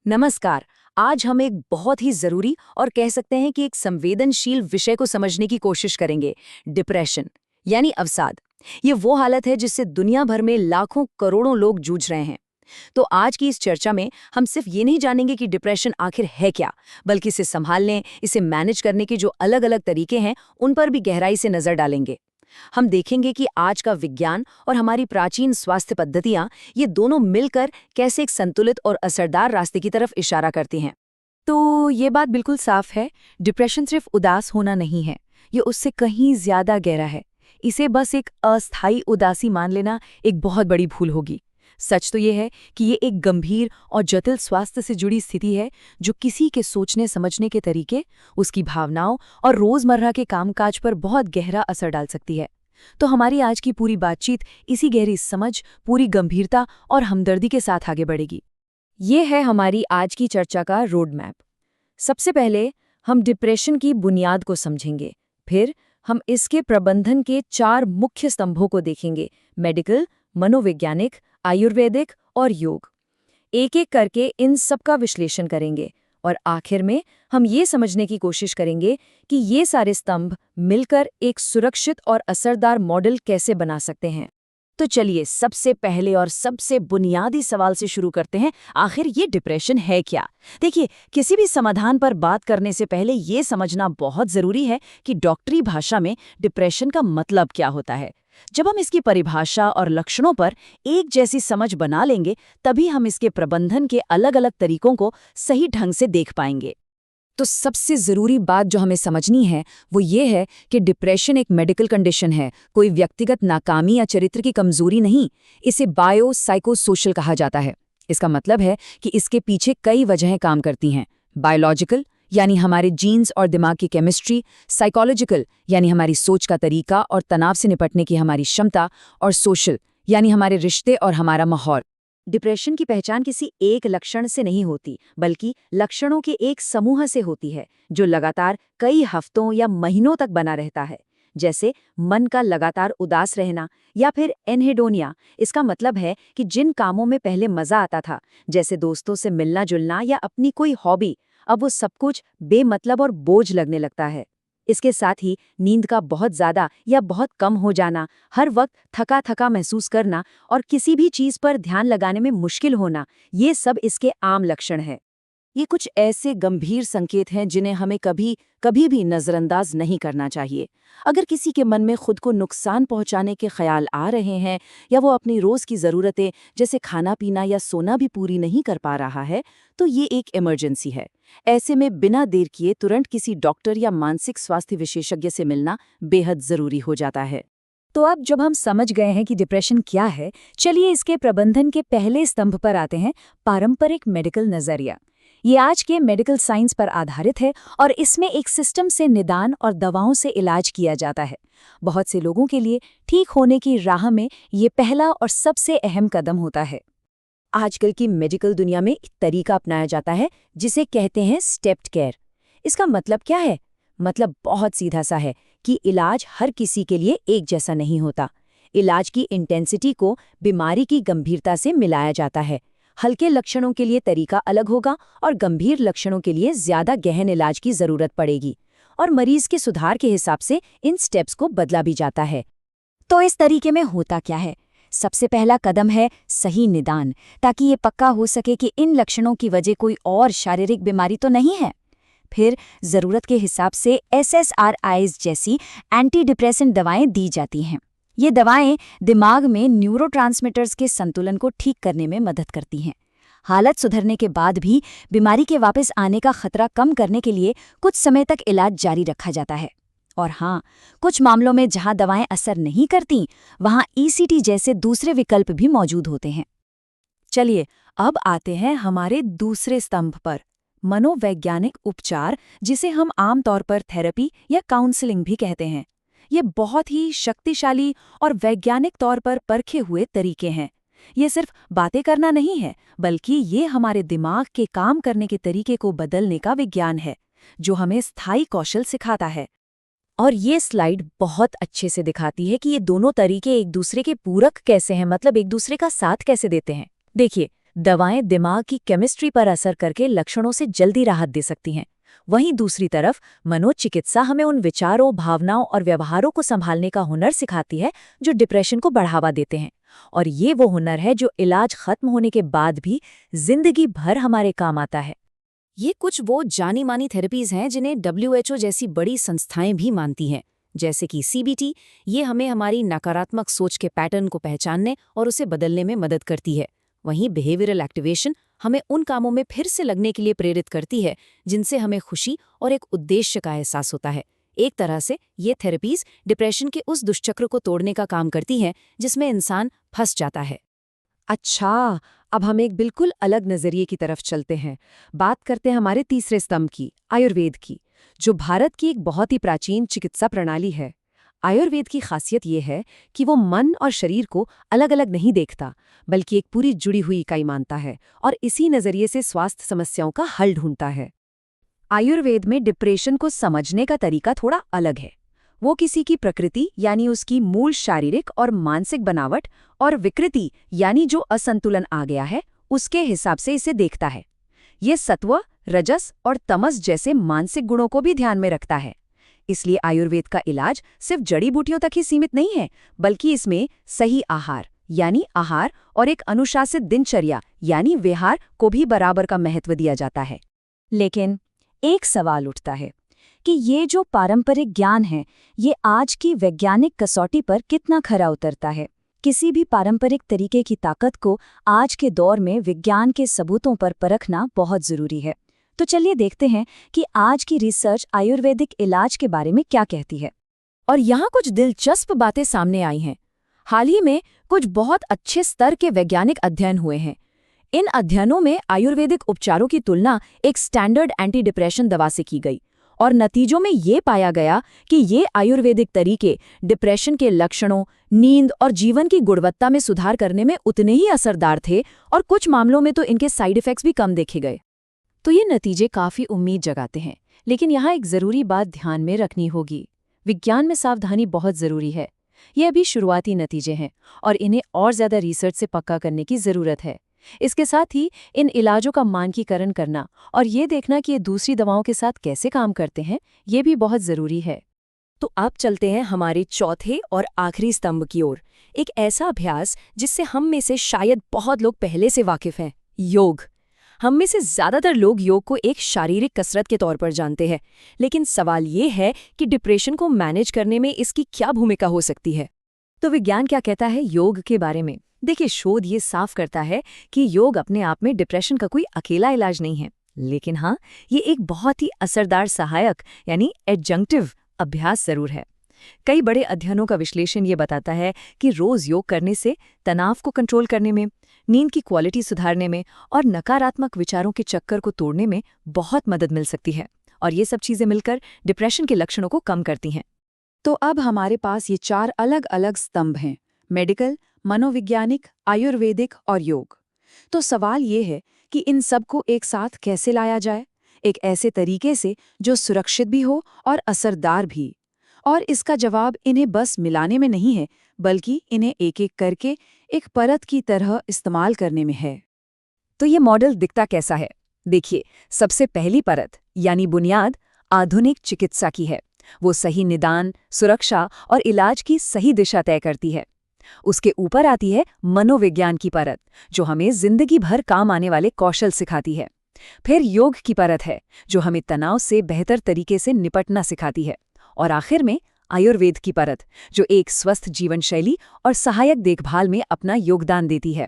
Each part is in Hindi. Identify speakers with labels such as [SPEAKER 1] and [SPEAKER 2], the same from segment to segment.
[SPEAKER 1] नमस्कार। आज हम एक बहुत ही जरूरी और कह सकते हैं कि एक संवेदनशील विषय को समझने की कोशिश करेंगे। डिप्रेशन यानी अवसाद। ये वो हालत है जिससे दुनिया भर में लाखों करोड़ों लोग जूझ रहे हैं। तो आज की इस चर्चा में हम सिर्फ ये नहीं जानेंगे कि डिप्रेशन आखिर है क्या, बल्कि इसे संभालने, इसे मैनेज करने के जो अलग अलग तरीके हैं उन पर भी गहराई से नजर डालेंगे। हम देखेंगे कि आज का विज्ञान और हमारी प्राचीन स्वास्थ्य पद्धतियां, ये दोनों मिलकर कैसे एक संतुलित और असरदार रास्ते की तरफ इशारा करती हैं।
[SPEAKER 2] तो ये बात बिल्कुल साफ है, डिप्रेशन सिर्फ उदास होना नहीं है, ये उससे कहीं ज्यादा गहरा है। इसे बस एक अस्थायी उदासी मान लेना एक बहुत बड़ी भूल होगी। सच तो ये है कि ये एक गंभीर और जटिल स्वास्थ्य से जुड़ी स्थिति है, जो किसी के सोचने समझने के तरीके, उसकी भावनाओं और रोजमर्रा के कामकाज पर बहुत गहरा असर डाल सकती है। तो हमारी आज की पूरी बातचीत इसी गहरी समझ, पूरी गंभीरता और हमदर्दी के साथ आगे बढ़ेगी।
[SPEAKER 1] ये है हमारी आज की चर्चा का रोड मैप। सबसे पहले हम डिप्रेशन की बुनियाद को समझेंगे, फिर हम इसके प्रबंधन के 4 मुख्य स्तंभों को देखेंगे: मेडिकल, मनोवैज्ञानिक, आयुर्वेदिक और योग। एक एक करके इन सब का विश्लेषण करेंगे और आखिर में हम ये समझने की कोशिश करेंगे कि ये सारे स्तंभ मिलकर एक सुरक्षित और असरदार मॉडल कैसे बना सकते हैं। तो चलिए सबसे पहले और सबसे बुनियादी सवाल से शुरू करते हैं, आखिर ये डिप्रेशन है क्या? देखिए, किसी भी समाधान पर बात करने से पहले ये समझना बहुत जरूरी है कि डॉक्टरी भाषा में डिप्रेशन का मतलब क्या होता है। जब हम इसकी परिभाषा और लक्षणों पर एक जैसी समझ बना लेंगे, तभी हम इसके प्रबंधन के अलग अलग तरीकों को सही ढंग से देख पाएंगे। तो सबसे ज़रूरी बात जो हमें समझनी है वो ये है कि डिप्रेशन एक मेडिकल कंडीशन है, कोई व्यक्तिगत नाकामी या चरित्र की कमजोरी नहीं। इसे बायो साइकोसोशल कहा जाता है। इसका मतलब है कि इसके पीछे कई वजहें काम करती हैं। बायोलॉजिकल यानी हमारे जीन्स और दिमाग की केमिस्ट्री, साइकोलॉजिकल यानी हमारी सोच का तरीका और तनाव से निपटने की हमारी क्षमता, और सोशल यानी हमारे रिश्ते और हमारा माहौल। डिप्रेशन की पहचान किसी एक लक्षण से नहीं होती, बल्कि लक्षणों के एक समूह से होती है, जो लगातार कई हफ्तों या महीनों तक बना रहता है। जैसे मन का लगातार उदास रहना या फिर एनहेडोनिया। इसका मतलब है कि जिन कामों में पहले मजा आता था, जैसे दोस्तों से मिलना जुलना या अपनी कोई हॉबी, अब वो सब कुछ बेमतलब और बोझ लगने लगता है। इसके साथ ही नींद का बहुत ज़्यादा या बहुत कम हो जाना, हर वक्त थका थका महसूस करना और किसी भी चीज़ पर ध्यान लगाने में मुश्किल होना, ये सब इसके आम लक्षण हैं। ये कुछ ऐसे गंभीर संकेत हैं जिन्हें हमें कभी कभी भी नज़रअंदाज नहीं करना चाहिए। अगर किसी के मन में खुद को नुकसान पहुंचाने के ख्याल आ रहे हैं, या वो अपनी रोज़ की ज़रूरतें जैसे खाना पीना या सोना भी पूरी नहीं कर पा रहा है, तो ये एक इमरजेंसी है। ऐसे में बिना देर किए तुरंत किसी डॉक्टर या मानसिक स्वास्थ्य विशेषज्ञ से मिलना बेहद ज़रूरी हो जाता है। तो अब जब हम समझ गए हैं कि डिप्रेशन क्या है, चलिए इसके प्रबंधन के पहले स्तंभ पर आते हैं: पारंपरिक मेडिकल नज़रिया। ये आज के मेडिकल साइंस पर आधारित है और इसमें एक सिस्टम से निदान और दवाओं से इलाज किया जाता है। बहुत से लोगों के लिए ठीक होने की राह में ये पहला और सबसे अहम कदम होता है। आजकल की मेडिकल दुनिया में एक तरीका अपनाया जाता है जिसे कहते हैं स्टेप्ड केयर। इसका मतलब क्या है? मतलब बहुत सीधा सा है कि इलाज हर किसी के लिए एक जैसा नहीं होता। इलाज की इंटेंसिटी को बीमारी की गंभीरता से मिलाया जाता है। हल्के लक्षणों के लिए तरीका अलग होगा और गंभीर लक्षणों के लिए ज्यादा गहन इलाज की जरूरत पड़ेगी, और मरीज के सुधार के हिसाब से इन स्टेप्स को बदला भी जाता है। तो इस तरीके में होता क्या है? सबसे पहला कदम है सही निदान, ताकि ये पक्का हो सके कि इन लक्षणों की वजह कोई और शारीरिक बीमारी तो नहीं है। फिर जरूरत के हिसाब से SSRIs जैसी एंटी डिप्रेसेंट दवाएं दी जाती हैं। ये दवाएं दिमाग में न्यूरोट्रांसमीटर्स के संतुलन को ठीक करने में मदद करती हैं। हालत सुधरने के बाद भी बीमारी के वापस आने का खतरा कम करने के लिए कुछ समय तक इलाज जारी रखा जाता है। और हाँ, कुछ मामलों में जहां दवाएं असर नहीं करती, वहां ECT जैसे दूसरे विकल्प भी मौजूद होते हैं।
[SPEAKER 2] चलिए अब आते हैं हमारे दूसरे स्तंभ पर, मनोवैज्ञानिक उपचार, जिसे हम आमतौर पर थेरेपी या काउंसलिंग भी कहते हैं। ये बहुत ही शक्तिशाली और वैज्ञानिक तौर पर परखे हुए तरीके हैं। ये सिर्फ बातें करना नहीं है, बल्कि ये हमारे दिमाग के काम करने के तरीके को बदलने का विज्ञान है, जो हमें स्थायी कौशल सिखाता है।
[SPEAKER 1] और ये स्लाइड बहुत अच्छे से दिखाती है कि ये दोनों तरीके एक दूसरे के पूरक कैसे हैं, मतलब एक दूसरे का साथ कैसे देते हैं। देखिए,
[SPEAKER 2] दवाएं दिमाग की केमिस्ट्री पर असर करके लक्षणों से जल्दी राहत दे सकती हैं। वहीं दूसरी तरफ मनोचिकित्सा हमें उन विचारों, भावनाओं और व्यवहारों को संभालने का हुनर सिखाती है जो डिप्रेशन को बढ़ावा देते हैं। और ये वो हुनर है जो इलाज खत्म होने के बाद भी जिंदगी भर हमारे काम आता है।
[SPEAKER 1] ये कुछ वो जानी मानी थेरेपीज हैं जिन्हें WHO जैसी बड़ी संस्थाएं भी मानती हैं, जैसे कि CBT। ये हमें हमारी नकारात्मक सोच के पैटर्न को पहचानने और उसे बदलने में मदद करती है। वहीं बिहेवियरल एक्टिवेशन हमें उन कामों में फिर से लगने के लिए प्रेरित करती है जिनसे हमें खुशी और एक उद्देश्य का एहसास होता है। एक तरह से ये थेरेपीज डिप्रेशन के उस दुष्चक्र को तोड़ने का काम करती हैं जिसमें इंसान फंस जाता है।
[SPEAKER 2] अच्छा, अब हम एक बिल्कुल अलग नजरिए की तरफ चलते हैं। बात करते हैं हमारे तीसरे स्तंभ की, आयुर्वेद की, जो भारत की एक बहुत ही प्राचीन चिकित्सा प्रणाली है। आयुर्वेद की खासियत ये है कि वो मन और शरीर को अलग अलग नहीं देखता, बल्कि एक पूरी जुड़ी हुई इकाई मानता है और इसी नजरिए से स्वास्थ्य समस्याओं का हल ढूंढता है। आयुर्वेद में डिप्रेशन को समझने का तरीका थोड़ा अलग है। वो किसी की प्रकृति यानी उसकी मूल शारीरिक और मानसिक बनावट और विकृति यानी जो असंतुलन आ गया है उसके हिसाब से इसे देखता है। ये सत्व, रजस और तमस जैसे मानसिक गुणों को भी ध्यान में रखता है। इसलिए आयुर्वेद का इलाज सिर्फ जड़ी बूटियों तक ही सीमित नहीं है, बल्कि इसमें सही आहार यानी आहार और एक अनुशासित दिनचर्या यानी विहार को भी बराबर का महत्व दिया जाता है। लेकिन एक सवाल उठता है कि ये जो पारंपरिक ज्ञान है, ये आज की वैज्ञानिक कसौटी पर कितना खरा उतरता है। किसी भी पारंपरिक तरीके की ताकत को आज के दौर में विज्ञान के सबूतों पर परखना बहुत जरूरी है। तो चलिए देखते हैं कि आज की रिसर्च आयुर्वेदिक इलाज के बारे में क्या कहती है। और यहाँ कुछ दिलचस्प बातें सामने आई हैं। हाल ही में कुछ बहुत अच्छे स्तर के वैज्ञानिक अध्ययन हुए हैं। इन अध्ययनों में आयुर्वेदिक उपचारों की तुलना एक स्टैंडर्ड एंटी डिप्रेशन दवा से की गई और नतीजों में ये पाया गया कि ये आयुर्वेदिक तरीके डिप्रेशन के लक्षणों, नींद और जीवन की गुणवत्ता में सुधार करने में उतने ही असरदार थे और कुछ मामलों में तो इनके साइड इफेक्ट्स भी कम देखे गए। तो ये नतीजे काफ़ी उम्मीद जगाते हैं, लेकिन यहाँ एक ज़रूरी बात ध्यान में रखनी होगी। विज्ञान में सावधानी बहुत ज़रूरी है। ये अभी शुरुआती नतीजे हैं और इन्हें और ज़्यादा रिसर्च से पक्का करने की ज़रूरत है। इसके साथ ही इन इलाजों का मानकीकरण करना और ये देखना कि ये दूसरी दवाओं के साथ कैसे काम करते हैं, ये भी बहुत ज़रूरी है। तो अब चलते हैं हमारे चौथे और आखिरी स्तंभ की ओर, एक ऐसा अभ्यास जिससे हम में से शायद बहुत लोग पहले से वाकिफ़ हैं, योग। हम में से ज़्यादातर लोग योग को एक शारीरिक कसरत के तौर पर जानते हैं, लेकिन सवाल ये है कि डिप्रेशन को मैनेज करने में इसकी क्या भूमिका हो सकती है। तो विज्ञान क्या कहता है योग के बारे में? देखिए, शोध ये साफ करता है कि योग अपने आप में डिप्रेशन का कोई अकेला इलाज नहीं है, लेकिन हाँ, ये एक बहुत ही असरदार सहायक यानी एडजंक्टिव अभ्यास जरूर है। कई बड़े अध्ययनों का विश्लेषण ये बताता है कि रोज योग करने से तनाव को कंट्रोल करने में, नींद की क्वालिटी सुधारने में और नकारात्मक विचारों के चक्कर को तोड़ने में बहुत मदद मिल सकती है, और ये सब चीजें मिलकर डिप्रेशन के लक्षणों को कम करती हैं। तो अब हमारे पास ये 4 अलग अलग स्तंभ हैं: मेडिकल, मनोवैज्ञानिक, आयुर्वेदिक और योग। तो सवाल ये है कि इन सबको एक साथ कैसे लाया जाए, एक ऐसे तरीके से जो सुरक्षित भी हो और असरदार भी। और इसका जवाब इन्हें बस मिलाने में नहीं है, बल्कि इन्हें एक एक करके एक परत की तरह इस्तेमाल करने में है। तो ये मॉडल दिखता कैसा है? देखिए, सबसे पहली परत यानी बुनियाद आधुनिक चिकित्सा की है। वो सही निदान, सुरक्षा और इलाज की सही दिशा तय करती है। उसके ऊपर आती है मनोविज्ञान की परत, जो हमें जिंदगी भर काम आने वाले कौशल सिखाती है। फिर योग की परत है, जो हमें तनाव से बेहतर तरीके से निपटना सिखाती है। और आखिर में आयुर्वेद की परत, जो एक स्वस्थ जीवन शैली और सहायक देखभाल में अपना योगदान देती है।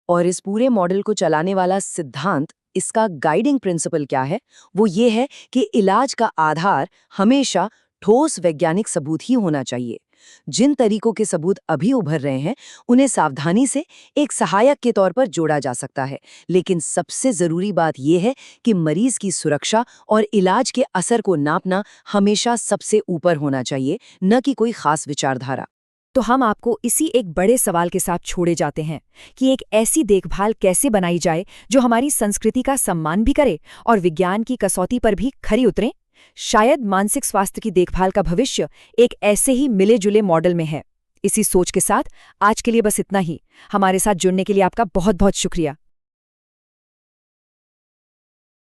[SPEAKER 2] और इस पूरे मॉडल को चलाने वाला सिद्धांत, इसका गाइडिंग प्रिंसिपल क्या है? वो ये है कि इलाज का आधार हमेशा ठोस वैज्ञानिक सबूत ही होना चाहिए। जिन तरीकों के सबूत अभी उभर रहे हैं, उन्हें सावधानी से एक सहायक के तौर पर जोड़ा जा सकता है, लेकिन सबसे जरूरी बात यह है कि मरीज की सुरक्षा और इलाज के असर को नापना हमेशा सबसे ऊपर होना चाहिए, न कि कोई खास विचारधारा। तो हम आपको इसी एक बड़े सवाल के साथ छोड़े जाते हैं कि एक ऐसी देखभाल कैसे बनाई जाए जो हमारी संस्कृति का सम्मान भी करे और विज्ञान की कसौटी पर भी खरी उतरे। शायद मानसिक स्वास्थ्य की देखभाल का भविष्य एक ऐसे ही मिले जुले मॉडल में है। इसी सोच के साथ आज के लिए बस इतना ही। हमारे साथ जुड़ने के लिए आपका बहुत बहुत शुक्रिया।